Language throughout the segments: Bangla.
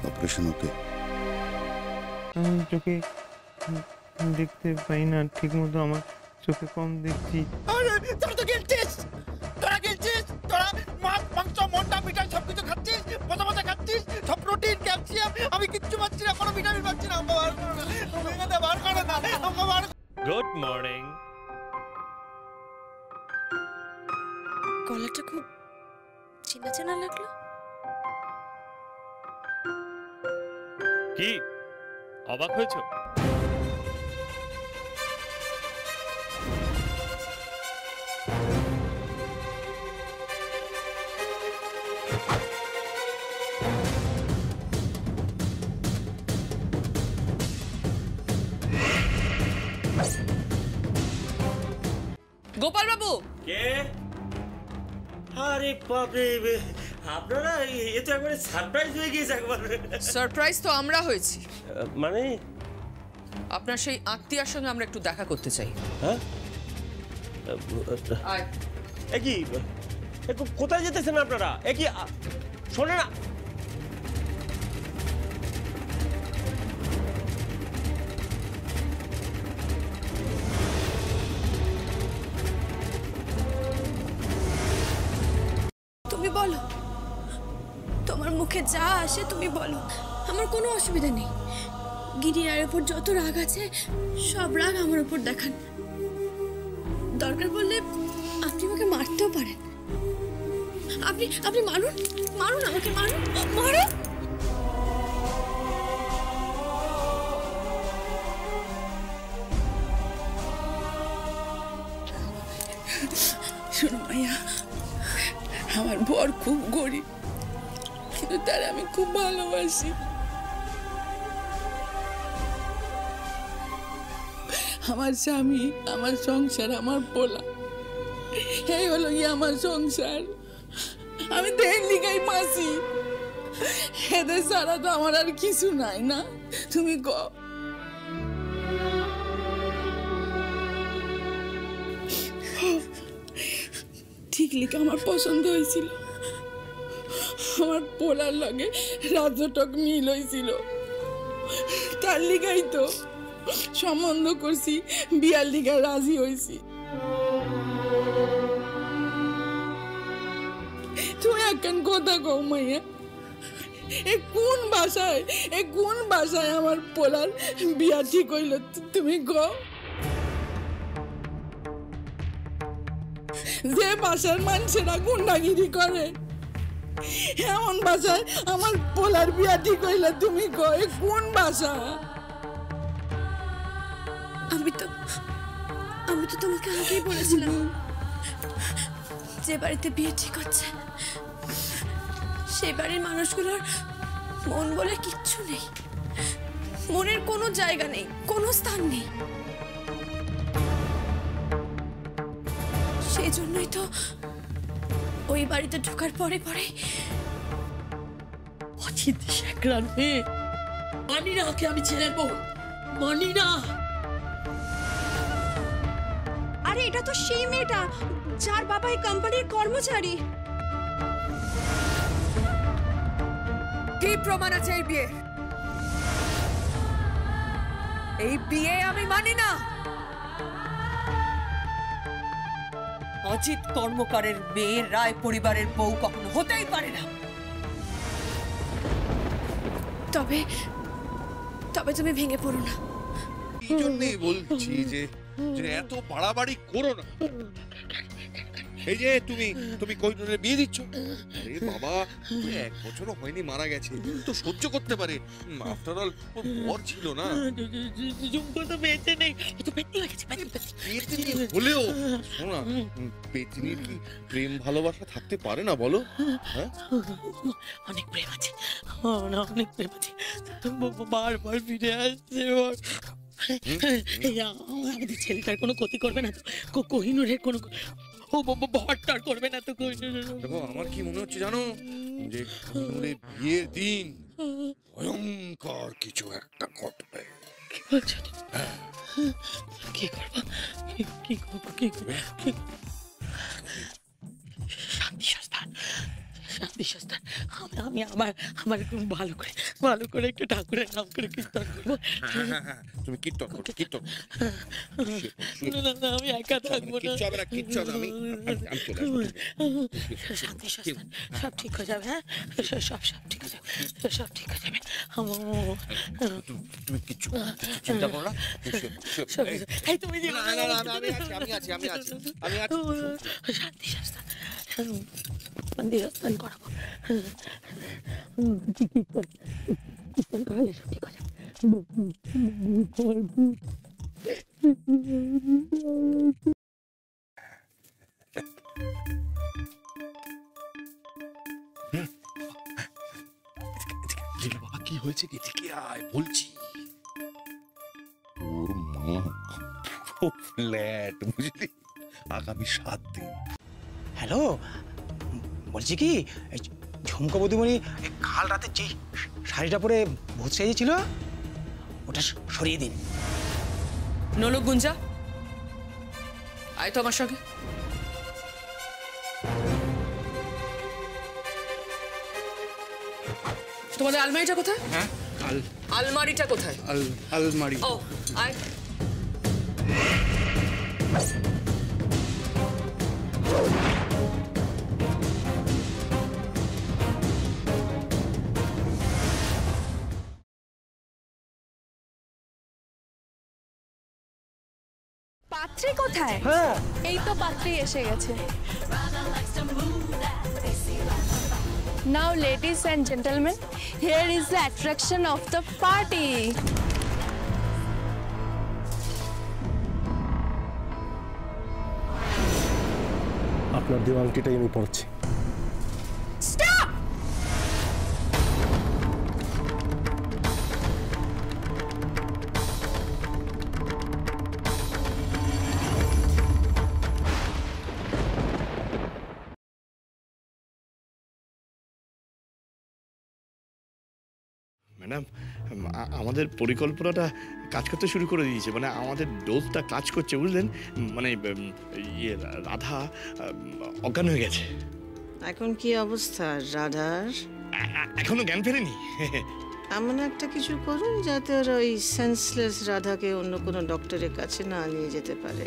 অপারেশন ওকে? আমি চোখে দেখতে পাই না ঠিক মতো, আমার চোখে কম দেখছি। তোরা তো গেলছিস, তোরা মাছ মাংস মন্ডা মিঠাই সবকিছু খাচ্ছিস, মজা মজা খাচ্ছিস, সব প্রোটিন ক্যালসিয়াম, আমি কিচ্ছু পাচ্ছি না, কোনো ভিটামিন পাচ্ছি না। Good morning. গলাটা খুব চেনা চেনা লাগলো। কি অবাক হয়েছো? গোপাল বাবু কে? আরে বাপরে, আপনারা এ তো একবারে সারপ্রাইজ হয়ে গিয়েছে একবার। সারপ্রাইজ তো আমরা হয়েছি, মানে আপনার সেই আত্মীয়ার সঙ্গে আমরা একটু দেখা করতে চাই। হ্যাঁ, কি কোথায় যেতেছেন আপনারা? কি শোনে না, তুমি বলো, তোমার মুখে যা আসে তুমি বলো, আমার কোনো অসুবিধা নেই। গিরিয়ার উপর যত রাগ আছে সব রাগ আমার উপর দেখান। দরকার পড়লে আপনি আমাকে মারতেও পারেন। আপনি মারুন, মারুন আমাকে, মারুন, মারুন। শোনো মাইয়া, আমার বর খুব গরিব, কিন্তু তার আমি খুব ভালোবাসি। আমার স্বামী, আমার সংসার, আমার পোলা, এই হলো গিয়ে আমার সংসার। আমি দেন লিগাই মাসি, এদের ছাড়া তো আমার আর কিছু নাই না। তুমি কও ঠিক লিখে আমার পছন্দ হয়েছিল, আমার পোলার লগে রাজটক মিল হয়েছিল, তার লিগাই তো সম্বন্ধ করছি, বিয়ার লিগায় রাজি হয়েছি। তুমি একখান কথা কও মাইয়া, কোন ভাষায় আমার পোলার বিয়া ঠিক হইল তুমি কও? যে ভাষার মানুষেরা গুন্ডাগিরি করে, এমন ভাষায় আমার পোলার বিয়া ঠিক হইলে তুমি কও? কোন ভাষা? আমি তো তোমাকে আগেই বলেছিলাম, যে বাড়িতে বিয়ে ঠিক হচ্ছে সেই বাড়ির মানুষগুলোর মন বলে কিচ্ছু নেই, মনের কোনো জায়গা নেই, কোনো স্থান নেই। সেই জন্যই তো ওই বাড়িতে ঢোকার পরে অচিত শেখরার মেয়ে মানি না, ওকে আমি ছেড়ে দেবো, মানি না। আরে এটা তো সেই মেয়েটা যার বাবা এই কোম্পানির কর্মচারী। কি প্রমাণ আছে এই বিয়ে? এই বিয়ে আমি মানি না। অজিত কর্মকারের মেয়ে রায় পরিবারের বউ কখনো হতেই পারে না। তবে তুমি ভেঙে পড়ো না। এই জন্যই বলছি যে এত বাড়াবাড়ি করো না। এই যে তুমি কোহিনূরের বিয়ে দিচ্ছ, আরে বাবা, 1 বছরও হয়নি মারা গেছে, তো সহ্য করতে পারে। আফটার অল ওর বর ছিল না, বেঁচে নেই হলেও শোনা, পেতনির কি প্রেম ভালোবাসা থাকতে পারে না বলো? হ্যাঁ, অনেক প্রেম আছে, অনেক প্রেম আছে, বারবার ফিরে আসছে। আমাদের ছেলেটার কোনো ক্ষতি করবে না তো? কোহিনূরের কোনো ভরটার করবে না তো? দেখো, আমার কি মনে হচ্ছে জানো, যে কোহিনূরের বিয়ের দিন ভয়ঙ্কর কিছু একটা ঘটবে। কি করবো? কি করবো? শান্তি শাস্তার আমি আমার একটু ভালো করে একটু ঠাকুরের নাম করে কীর্তন করবো। তুমি কীর্তন করো, কীর্তন। না আমি একা থাকবো না। কিচ্ছু হবে না, কিচ্ছু হবে না, আমি চলে আসবো। শান্তি শাস্তার সব ঠিক হয়ে যাবে। হ্যাঁ সব ঠিক হয়ে যাবে, সব ঠিক হয়ে যাবে। তুমি কিচ্ছু চিন্তা করো না। এই তুমি আমি আছি। শান্তি শাস্তার মন্দিরস্থান করাবো। কীর্তন করালে সব ঠিক হয়ে যাবে। বাবা কি হয়েছে? এদিকে আয় বলছি। ওর মা পুরো ফ্ল্যাট, বুঝলি, আগামী 7 দিন। হ্যালো, বলছি কি ঝুমকা বৌদিমণি কাল রাতে যে শাড়িটা পরে ভূত সেজেছিল ওটা সরিয়ে দিন। নলক গুঞ্জা, আয় তো আমার সঙ্গে। তোমাদের আলমারিটা কোথায়? হ্যাঁ, আলমারিটা কোথায়? আলমারি। ও আয়। পাত্রী কোথায়? এই তো পাত্রী এসে গেছে। Now, ladies and gentlemen, here is the attraction of the party. আপনার দেওয়া আংটিটাই আমি পড়ছি। Stop! ম্যাডাম, আমাদের পরিকল্পনাটা কাজ করতে শুরু করে দিয়েছে, মানে আমাদের ডোজটা কাজ করছে, বুঝলেন? মানে রাধা অজ্ঞান হয়ে গেছে। এখন কি অবস্থা রাধার? এখনো জ্ঞান ফেরেনি। এমন একটা কিছু করুন যাতে ওরা ওই সেন্সলেস রাধাকে অন্য কোনো ডক্টরের কাছে না নিয়ে যেতে পারে।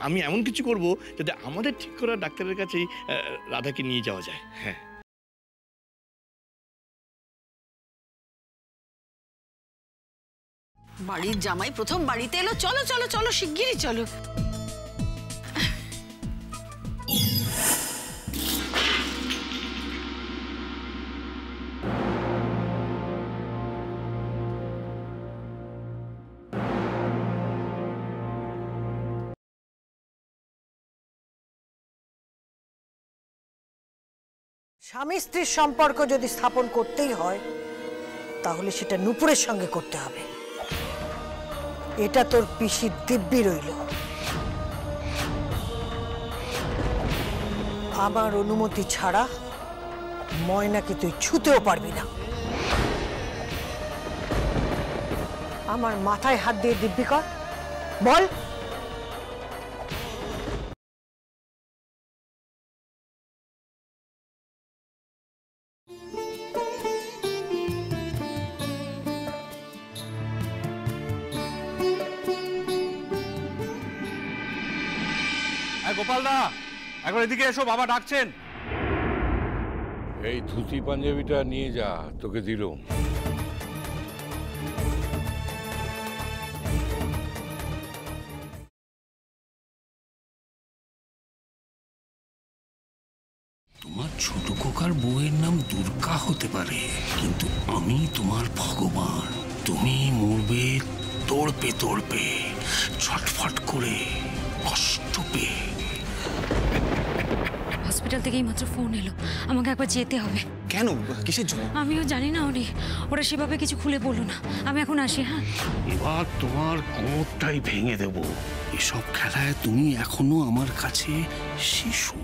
আমি এমন কিছু করব যাতে আমাদের ঠিক করা ডাক্তারের কাছেই রাধাকে নিয়ে যাওয়া যায়। হ্যাঁ, বাড়ির জামাই প্রথম বাড়িতে এলো, চলো চলো চলো শিগগিরই চলো। স্বামী স্ত্রীর সম্পর্ক যদি স্থাপন করতেই হয় তাহলে সেটা নূপুরের সঙ্গে করতে হবে। এটা তোর পিসির দিব্যি রইল। আমার অনুমতি ছাড়া ময়নাকে তুই ছুঁতেও পারবি না। আমার মাথায় হাত দিয়ে দিব্যি কর, বল। গোপালদা, একবার এদিকে এসো, বাবা ডাকছেন। এই ধুতি পাঞ্জাবিটা নিয়ে যা, তোকে দিলুম। তোমার ছোট খোকার বউয়ের নাম দুর্গা হতে পারে, কিন্তু আমি তোমার ভগবান। তুমি মরবে তোড়পে তোড়পে, ছটফট করে, কষ্ট পেয়ে। হসপিটাল থেকেই মাত্র ফোন এলো, আমাকে একবার যেতে হবে। কেন, কিসের জন্য? আমিও জানি না অনেক, ওরা সেভাবে কিছু খুলে বললো না। আমি এখন আসি। হ্যাঁ, এবার তোমার কোমরটাই ভেঙে দেব। এসব খেলায় তুমি এখনো আমার কাছে শিশু।